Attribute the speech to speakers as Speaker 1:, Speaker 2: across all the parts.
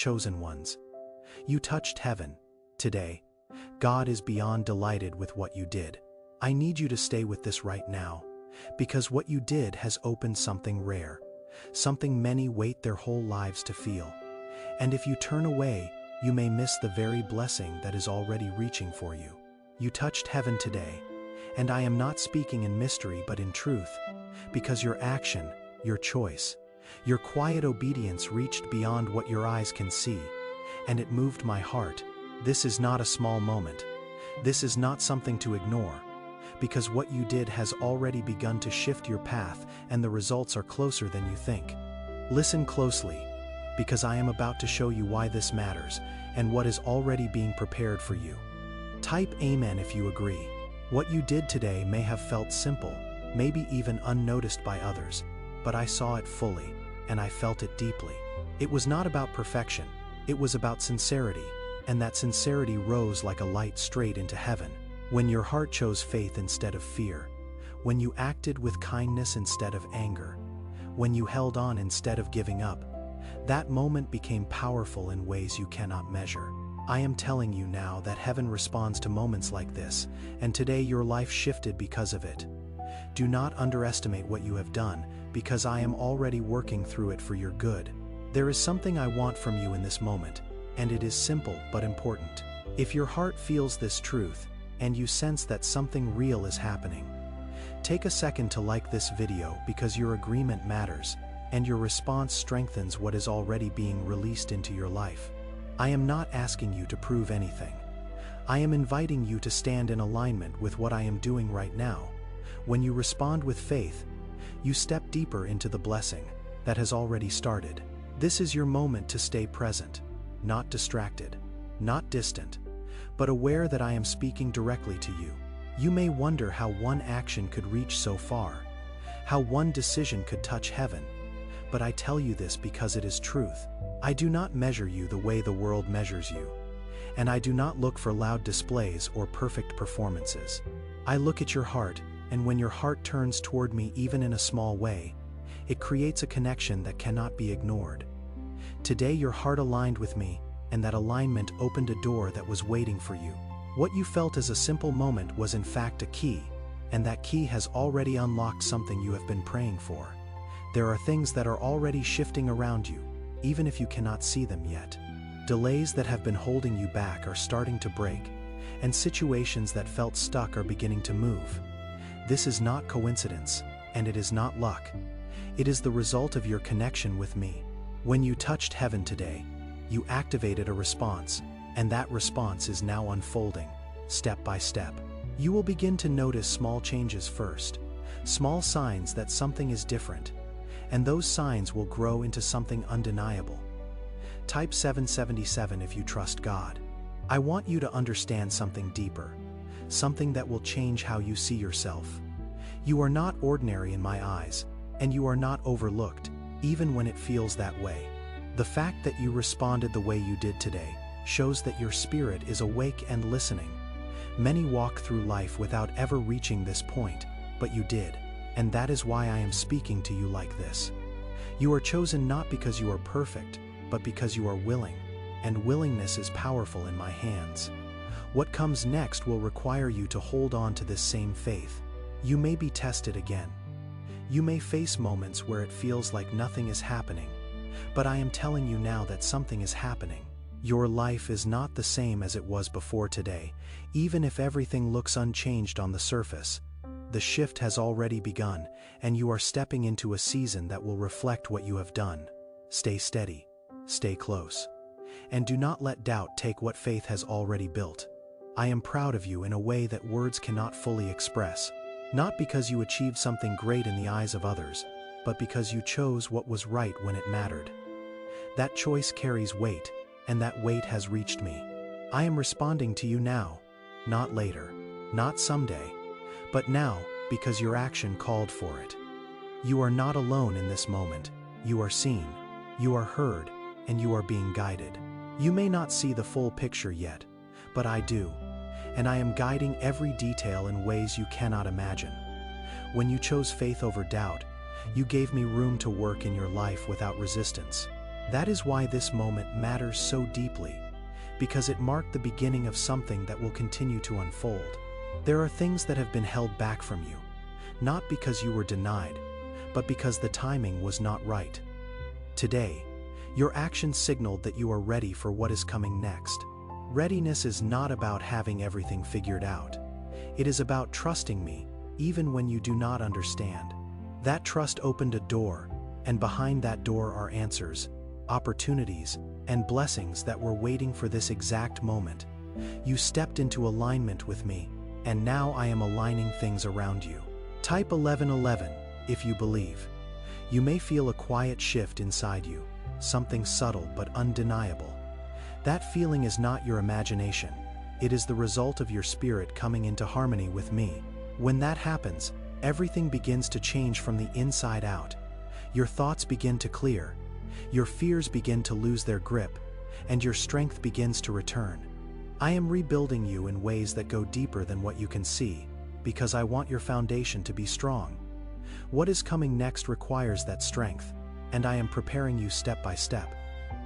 Speaker 1: chosen ones. You touched heaven. Today, God is beyond delighted with what you did. I need you to stay with this right now, because what you did has opened something rare, something many wait their whole lives to feel. And if you turn away, you may miss the very blessing that is already reaching for you. You touched heaven today, and I am not speaking in mystery but in truth, because your action, your choice, your quiet obedience reached beyond what your eyes can see, and it moved my heart. This is not a small moment. This is not something to ignore, because what you did has already begun to shift your path, and the results are closer than you think. Listen closely, because I am about to show you why this matters and what is already being prepared for you. Type Amen if you agree. What you did today may have felt simple, maybe even unnoticed by others, but I saw it fully, and I felt it deeply. It was not about perfection, it was about sincerity, and that sincerity rose like a light straight into heaven. When your heart chose faith instead of fear, when you acted with kindness instead of anger, when you held on instead of giving up, that moment became powerful in ways you cannot measure. I am telling you now that heaven responds to moments like this, and today your life shifted because of it. Do not underestimate what you have done, because I am already working through it for your good. There is something I want from you in this moment, and it is simple but important. If your heart feels this truth, and you sense that something real is happening, take a second to like this video, because your agreement matters, and your response strengthens what is already being released into your life. I am not asking you to prove anything. I am inviting you to stand in alignment with what I am doing right now. When you respond with faith, you step deeper into the blessing that has already started. This is your moment to stay present, not distracted, not distant, but aware that I am speaking directly to you. You may wonder how one action could reach so far, how one decision could touch heaven, but I tell you this because it is truth. I do not measure you the way the world measures you, and I do not look for loud displays or perfect performances. I look at your heart, and when your heart turns toward me even in a small way, it creates a connection that cannot be ignored. Today your heart aligned with me, and that alignment opened a door that was waiting for you. What you felt as a simple moment was in fact a key, and that key has already unlocked something you have been praying for. There are things that are already shifting around you, even if you cannot see them yet. Delays that have been holding you back are starting to break, and situations that felt stuck are beginning to move. This is not coincidence, and it is not luck. It is the result of your connection with me. When you touched heaven today, you activated a response, and that response is now unfolding, step by step. You will begin to notice small changes first, small signs that something is different, and those signs will grow into something undeniable. Type 777 if you trust God. I want you to understand something deeper, something that will change how you see yourself. You are not ordinary in my eyes, and you are not overlooked, even when it feels that way. The fact that you responded the way you did today shows that your spirit is awake and listening. Many walk through life without ever reaching this point, but you did, and that is why I am speaking to you like this. You are chosen not because you are perfect, but because you are willing, and willingness is powerful in my hands. What comes next will require you to hold on to this same faith. You may be tested again. You may face moments where it feels like nothing is happening, but I am telling you now that something is happening. Your life is not the same as it was before today, even if everything looks unchanged on the surface. The shift has already begun, and you are stepping into a season that will reflect what you have done. Stay steady, stay close, and do not let doubt take what faith has already built. I am proud of you in a way that words cannot fully express, not because you achieved something great in the eyes of others, but because you chose what was right when it mattered. That choice carries weight, and that weight has reached me. I am responding to you now, not later, not someday, but now, because your action called for it. You are not alone in this moment. You are seen, you are heard, and you are being guided. You may not see the full picture yet, but I do, and I am guiding every detail in ways you cannot imagine. When you chose faith over doubt, you gave me room to work in your life without resistance. That is why this moment matters so deeply, because it marked the beginning of something that will continue to unfold. There are things that have been held back from you, not because you were denied, but because the timing was not right. Today, your actions signaled that you are ready for what is coming next. Readiness is not about having everything figured out. It is about trusting me, even when you do not understand. That trust opened a door, and behind that door are answers, opportunities, and blessings that were waiting for this exact moment. You stepped into alignment with me, and now I am aligning things around you. Type 1111 if you believe. You may feel a quiet shift inside you, something subtle but undeniable. That feeling is not your imagination. It is the result of your spirit coming into harmony with me. When that happens, everything begins to change from the inside out. Your thoughts begin to clear, your fears begin to lose their grip, and your strength begins to return. I am rebuilding you in ways that go deeper than what you can see, because I want your foundation to be strong. What is coming next requires that strength, and I am preparing you step by step.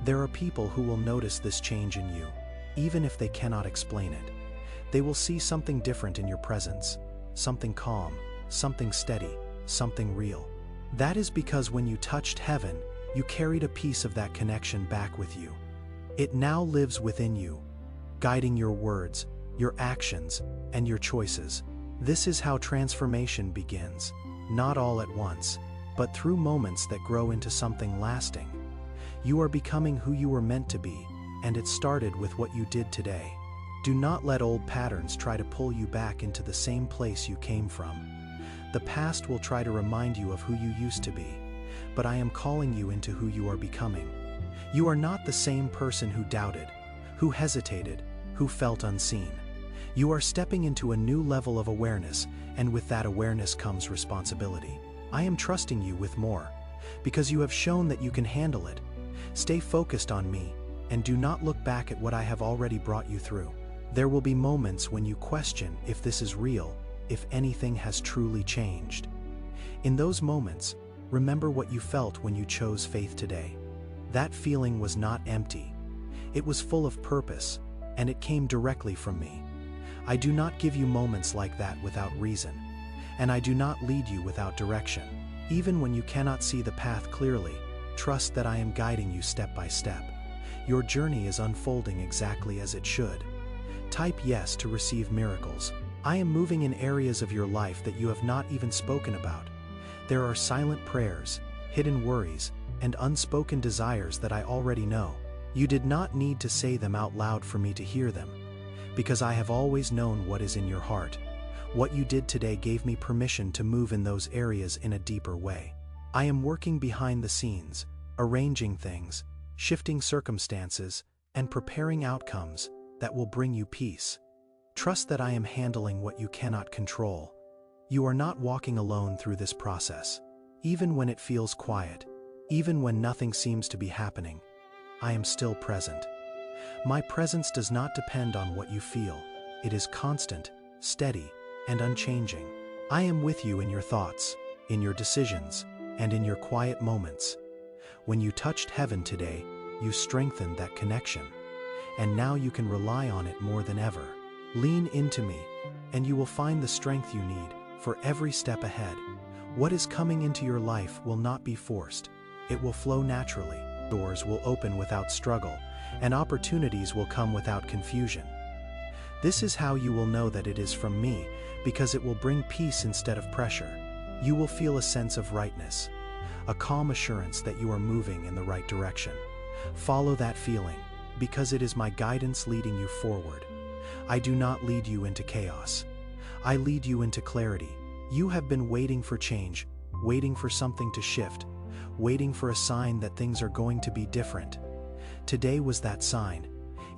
Speaker 1: There are people who will notice this change in you, even if they cannot explain it. They will see something different in your presence, something calm, something steady, something real. That is because when you touched heaven, you carried a piece of that connection back with you. It now lives within you, guiding your words, your actions, and your choices. This is how transformation begins, not all at once, but through moments that grow into something lasting. You are becoming who you were meant to be, and it started with what you did today. Do not let old patterns try to pull you back into the same place you came from. The past will try to remind you of who you used to be, but I am calling you into who you are becoming. You are not the same person who doubted, who hesitated, who felt unseen. You are stepping into a new level of awareness, and with that awareness comes responsibility. I am trusting you with more, because you have shown that you can handle it. Stay focused on me, and do not look back at what I have already brought you through. There will be moments when you question if this is real, if anything has truly changed. In those moments, remember what you felt when you chose faith today. That feeling was not empty. It was full of purpose, and it came directly from me. I do not give you moments like that without reason, and I do not lead you without direction. Even when you cannot see the path clearly, trust that I am guiding you step by step. Your journey is unfolding exactly as it should. Type yes to receive miracles. I am moving in areas of your life that you have not even spoken about. There are silent prayers, hidden worries, and unspoken desires that I already know. You did not need to say them out loud for me to hear them, because I have always known what is in your heart. What you did today gave me permission to move in those areas in a deeper way. I am working behind the scenes, arranging things, shifting circumstances, and preparing outcomes that will bring you peace. Trust that I am handling what you cannot control. You are not walking alone through this process. Even when it feels quiet, even when nothing seems to be happening, I am still present. My presence does not depend on what you feel. It is constant, steady, and unchanging. I am with you in your thoughts, in your decisions, and in your quiet moments. When you touched heaven today, you strengthened that connection, and now you can rely on it more than ever. Lean into me, and you will find the strength you need for every step ahead. What is coming into your life will not be forced. It will flow naturally. Doors will open without struggle, and opportunities will come without confusion. This is how you will know that it is from me, because it will bring peace instead of pressure. You will feel a sense of rightness, a calm assurance that you are moving in the right direction. Follow that feeling, because it is my guidance leading you forward. I do not lead you into chaos. I lead you into clarity. You have been waiting for change, waiting for something to shift, waiting for a sign that things are going to be different. Today was that sign.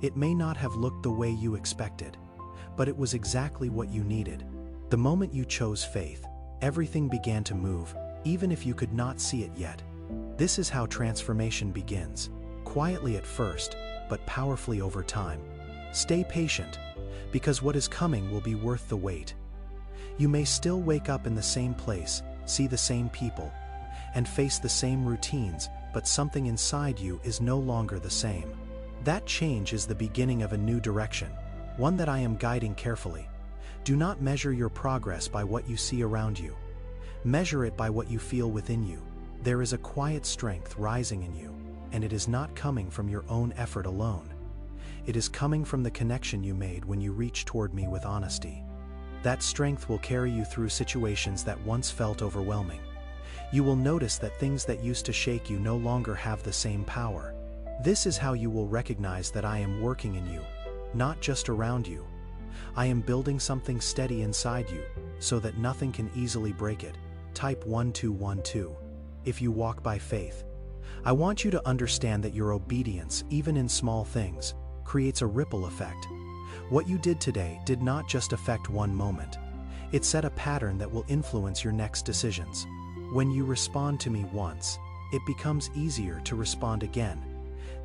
Speaker 1: It may not have looked the way you expected, but it was exactly what you needed. The moment you chose faith, everything began to move, even if you could not see it yet. This is how transformation begins, quietly at first, but powerfully over time. Stay patient, because what is coming will be worth the wait. You may still wake up in the same place, see the same people, and face the same routines, but something inside you is no longer the same. That change is the beginning of a new direction, one that I am guiding carefully. Do not measure your progress by what you see around you. Measure it by what you feel within you. There is a quiet strength rising in you, and it is not coming from your own effort alone. It is coming from the connection you made when you reached toward me with honesty. That strength will carry you through situations that once felt overwhelming. You will notice that things that used to shake you no longer have the same power. This is how you will recognize that I am working in you, not just around you. I am building something steady inside you, so that nothing can easily break it. Type 1212. If you walk by faith. I want you to understand that your obedience, even in small things, creates a ripple effect. What you did today did not just affect one moment. It set a pattern that will influence your next decisions. When you respond to me once, it becomes easier to respond again.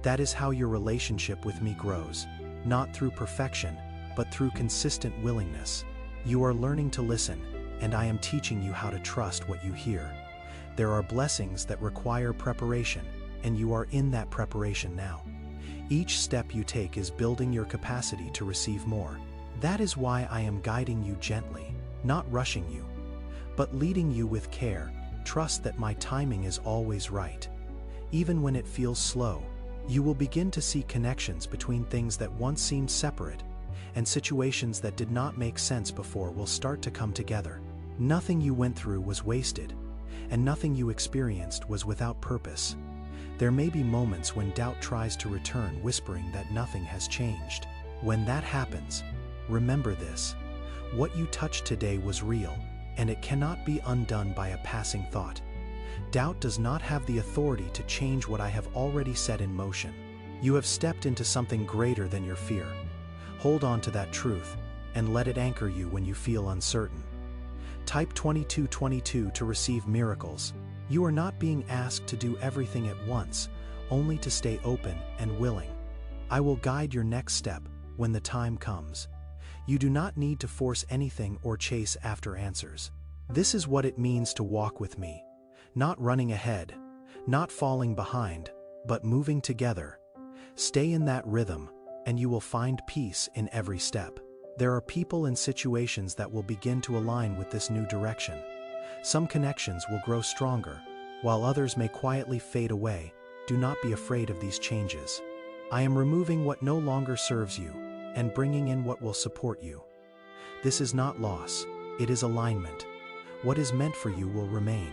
Speaker 1: That is how your relationship with me grows, not through perfection, but through consistent willingness. You are learning to listen, and I am teaching you how to trust what you hear. There are blessings that require preparation, and you are in that preparation now. Each step you take is building your capacity to receive more. That is why I am guiding you gently, not rushing you, but leading you with care. Trust that my timing is always right. Even when it feels slow, you will begin to see connections between things that once seemed separate, and situations that did not make sense before will start to come together. Nothing you went through was wasted, and nothing you experienced was without purpose. There may be moments when doubt tries to return, whispering that nothing has changed. When that happens, remember this: what you touched today was real, and it cannot be undone by a passing thought. Doubt does not have the authority to change what I have already set in motion. You have stepped into something greater than your fear. Hold on to that truth, and let it anchor you when you feel uncertain. Type 2222 to receive miracles. You are not being asked to do everything at once, only to stay open and willing. I will guide your next step when the time comes. You do not need to force anything or chase after answers. This is what it means to walk with me. Not running ahead, not falling behind, but moving together. Stay in that rhythm, and you will find peace in every step. There are people and situations that will begin to align with this new direction. Some connections will grow stronger, while others may quietly fade away. Do not be afraid of these changes. I am removing what no longer serves you, and bringing in what will support you. This is not loss, it is alignment. What is meant for you will remain.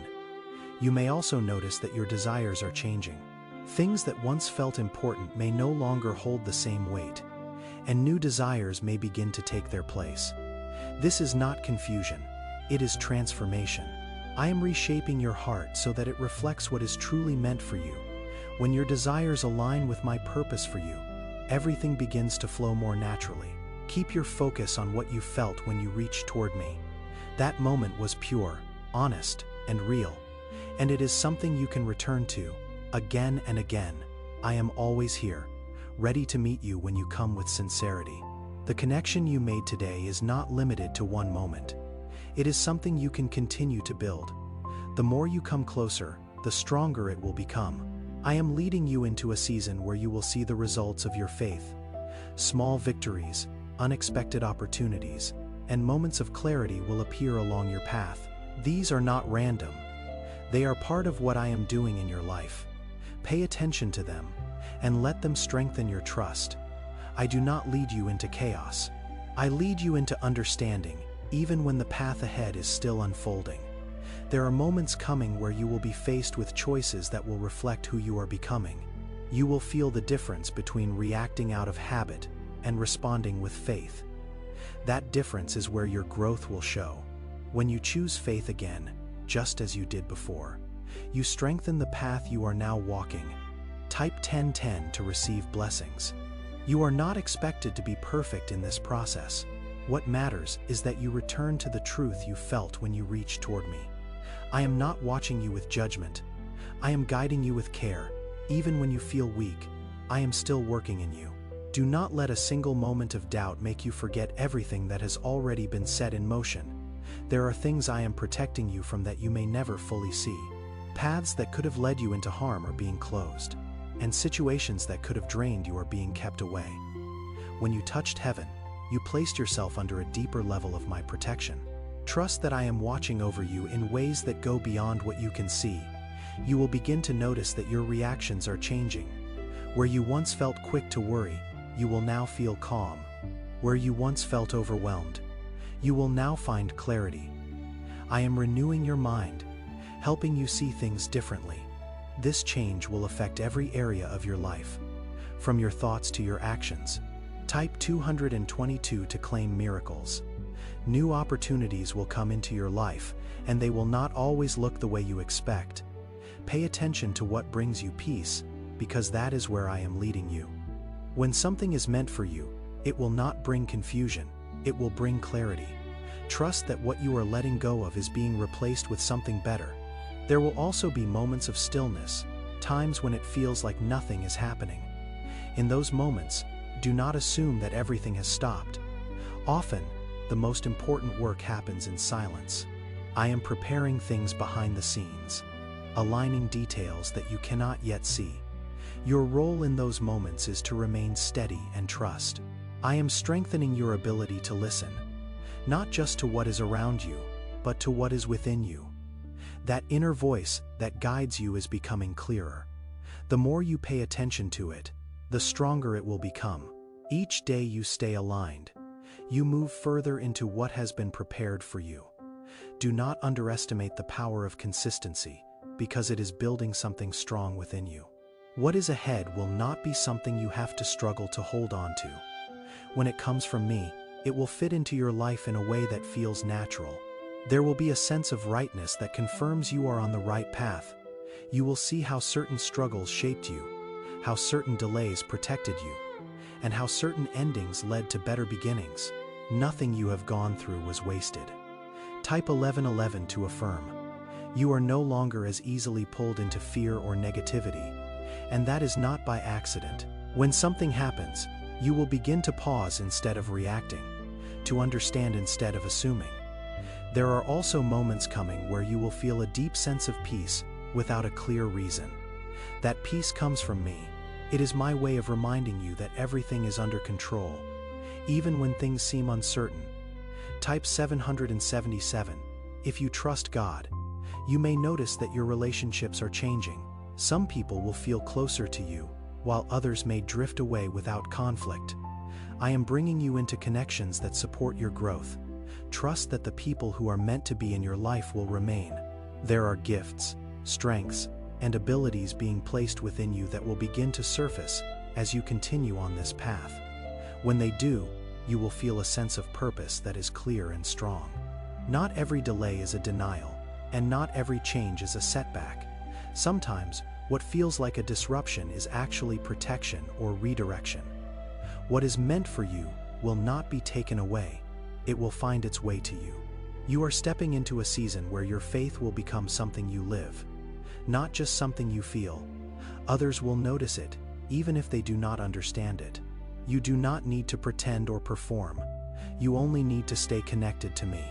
Speaker 1: You may also notice that your desires are changing. Things that once felt important may no longer hold the same weight, and new desires may begin to take their place. This is not confusion, it is transformation. I am reshaping your heart so that it reflects what is truly meant for you. When your desires align with my purpose for you, everything begins to flow more naturally. Keep your focus on what you felt when you reached toward me. That moment was pure, honest, and real, and it is something you can return to again and again. I am always here, ready to meet you when you come with sincerity. The connection you made today is not limited to one moment. It is something you can continue to build. The more you come closer, the stronger it will become. I am leading you into a season where you will see the results of your faith. Small victories, unexpected opportunities, and moments of clarity will appear along your path. These are not random. They are part of what I am doing in your life. Pay attention to them, and let them strengthen your trust. I do not lead you into chaos. I lead you into understanding, even when the path ahead is still unfolding. There are moments coming where you will be faced with choices that will reflect who you are becoming. You will feel the difference between reacting out of habit and responding with faith. That difference is where your growth will show. When you choose faith again, just as you did before, you strengthen the path you are now walking. Type 1010 to receive blessings. You are not expected to be perfect in this process. What matters is that you return to the truth you felt when you reached toward me. I am not watching you with judgment. I am guiding you with care. Even when you feel weak, I am still working in you. Do not let a single moment of doubt make you forget everything that has already been set in motion. There are things I am protecting you from that you may never fully see. Paths that could have led you into harm are being closed, and situations that could have drained you are being kept away. When you touched heaven, you placed yourself under a deeper level of my protection. Trust that I am watching over you in ways that go beyond what you can see. You will begin to notice that your reactions are changing. Where you once felt quick to worry, you will now feel calm. Where you once felt overwhelmed, you will now find clarity. I am renewing your mind, helping you see things differently. This change will affect every area of your life, from your thoughts to your actions. Type 222 to claim miracles. New opportunities will come into your life, and they will not always look the way you expect. Pay attention to what brings you peace, because that is where I am leading you. When something is meant for you, it will not bring confusion, it will bring clarity. Trust that what you are letting go of is being replaced with something better. There will also be moments of stillness, times when it feels like nothing is happening. In those moments, do not assume that everything has stopped. Often, the most important work happens in silence. I am preparing things behind the scenes, aligning details that you cannot yet see. Your role in those moments is to remain steady and trust. I am strengthening your ability to listen, not just to what is around you, but to what is within you. That inner voice that guides you is becoming clearer. The more you pay attention to it, the stronger it will become. Each day you stay aligned, you move further into what has been prepared for you. Do not underestimate the power of consistency, because it is building something strong within you. What is ahead will not be something you have to struggle to hold on to. When it comes from me, it will fit into your life in a way that feels natural. There will be a sense of rightness that confirms you are on the right path. You will see how certain struggles shaped you, how certain delays protected you, and how certain endings led to better beginnings. Nothing you have gone through was wasted. Type 1111 to affirm. You are no longer as easily pulled into fear or negativity, and that is not by accident. When something happens, you will begin to pause instead of reacting, to understand instead of assuming. There are also moments coming where you will feel a deep sense of peace without a clear reason. That peace comes from me. It is my way of reminding you that everything is under control, even when things seem uncertain. Type 777. If you trust God, you may notice that your relationships are changing. Some people will feel closer to you, while others may drift away without conflict. I am bringing you into connections that support your growth. Trust that the people who are meant to be in your life will remain. There are gifts, strengths, and abilities being placed within you that will begin to surface as you continue on this path. When they do, you will feel a sense of purpose that is clear and strong. Not every delay is a denial, and not every change is a setback. Sometimes, what feels like a disruption is actually protection or redirection. What is meant for you will not be taken away. It will find its way to you. You are stepping into a season where your faith will become something you live, not just something you feel. Others will notice it, even if they do not understand it. You do not need to pretend or perform. You only need to stay connected to me.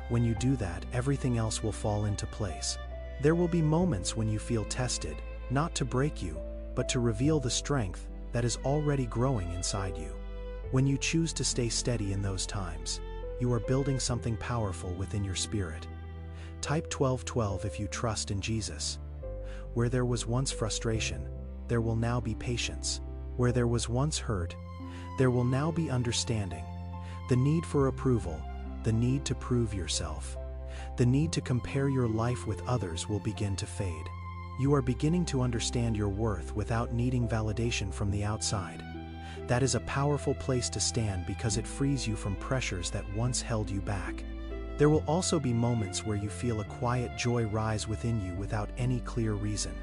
Speaker 1: When you do that, everything else will fall into place. There will be moments when you feel tested, not to break you, but to reveal the strength that is already growing inside you. When you choose to stay steady in those times, you are building something powerful within your spirit. Type 1212 if you trust in Jesus. Where there was once frustration, there will now be patience. Where there was once hurt, there will now be understanding. The need for approval, the need to prove yourself, the need to compare your life with others will begin to fade. You are beginning to understand your worth without needing validation from the outside. That is a powerful place to stand because it frees you from pressures that once held you back. There will also be moments where you feel a quiet joy rise within you without any clear reason.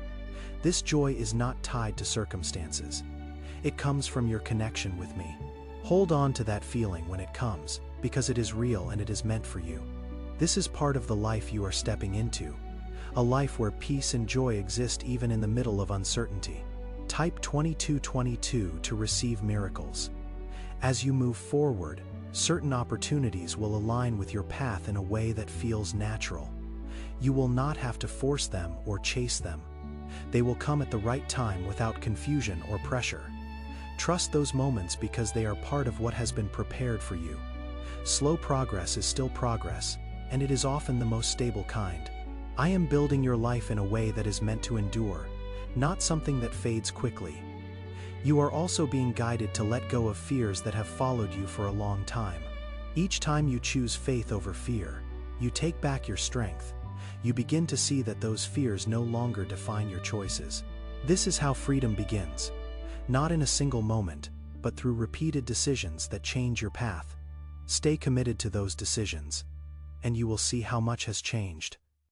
Speaker 1: This joy is not tied to circumstances. It comes from your connection with me. Hold on to that feeling when it comes, because it is real and it is meant for you. This is part of the life you are stepping into, a life where peace and joy exist even in the middle of uncertainty. Type 2222 to receive miracles. As you move forward, certain opportunities will align with your path in a way that feels natural. You will not have to force them or chase them. They will come at the right time without confusion or pressure. Trust those moments because they are part of what has been prepared for you. Slow progress is still progress, and it is often the most stable kind. I am building your life in a way that is meant to endure, not something that fades quickly. You are also being guided to let go of fears that have followed you for a long time. Each time you choose faith over fear, you take back your strength. You begin to see that those fears no longer define your choices. This is how freedom begins. Not in a single moment, but through repeated decisions that change your path. Stay committed to those decisions, and you will see how much has changed.